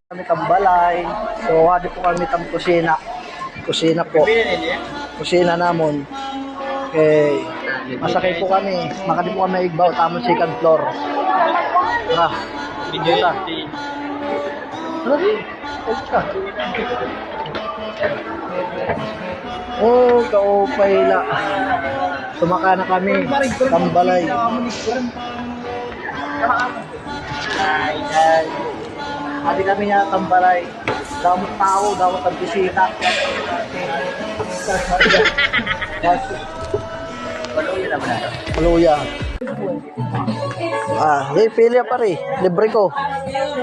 Kami tambalay. So, hadi po kami tam kusina. Kusina po. Kusina namon. Okay. Masakay po kami. Makadi po kami igbaw. Tamang second floor. Tara. Dito. Oh, kaupay la. Sumaka na kami. Tambalay. Hadi kami nga tambalay. Damot tao, damot ang bisita. Paluya. Hey, pili pa rin. Libre ko.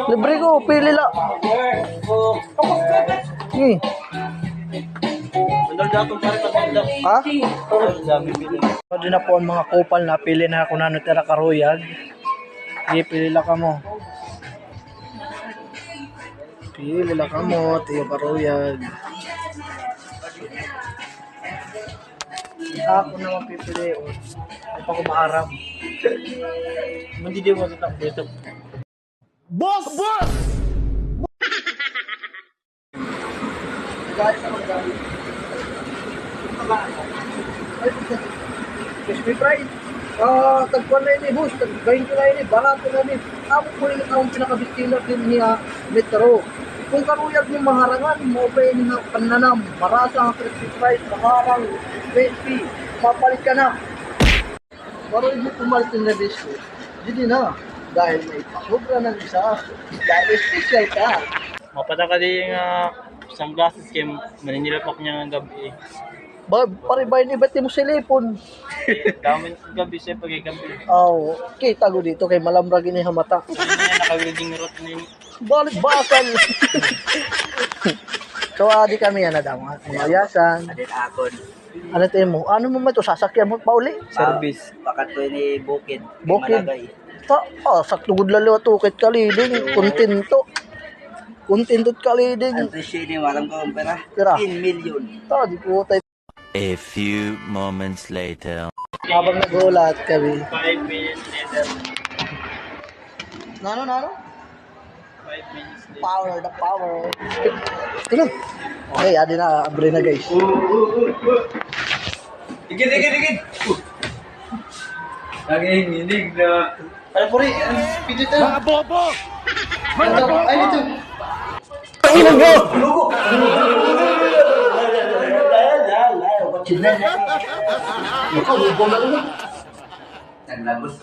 Libre ko, pili la. Ha? Pwede na po ang mga kupal na pili na ako na nutira karuyag. Pili la ka mo. Pili la ka mo, tiyo karuyag. Ako naman pipili. Ay pa ko maarap. Hindi mo sa takbo. Boss! Boss! Crispy fried. Tagpuan na yun boss. Tagbayin ko na yun barato na yun. Ako po yung akong pinakabistina din niya metro. Kung karuyag ng maharangan, mo ba yun na pananam, marasa ang crispy fried, maharang, crispy, mapalit ka na. Pero hindi pumalit yung labis ko. Hindi na. Dahil may pasobra ng isa. Dahil special ka. Mapataka din yung isang glasses kay maninilapak niya ng gabi. Paribay ni ba't mo silipon? Dami ng gabi siya pag-gabi. Oo. Kita ko dito kay malamragin yung hamata. Ano niya naka-welding rod na yun. Balik bakal. So, adi kami yan na daw. Mayasan. Adit akon. Ano tayo mo? Ano mo ba ito? Sasakyan mo pa uli? Service. Bakat to ni Bukid. Bukid. Malagay. Saktugod lalo at ukit kaliding. Kontento. Kontentot kaliding. Ang presyo ni walang kumpara. Tira. 10 million. Di po tayo. A few moments later. Habang nagulat kami. 5 minutes later. Nano? 5 minutes later. Power, the power. Tingnan. Okay, adi na. Abre na guys. Digid! Laging hinig na. Ano po rin? Pidyo tayo. Mga bobo! Ay, dito. Pahinan mo! Lugo! Chinan. Naglabos.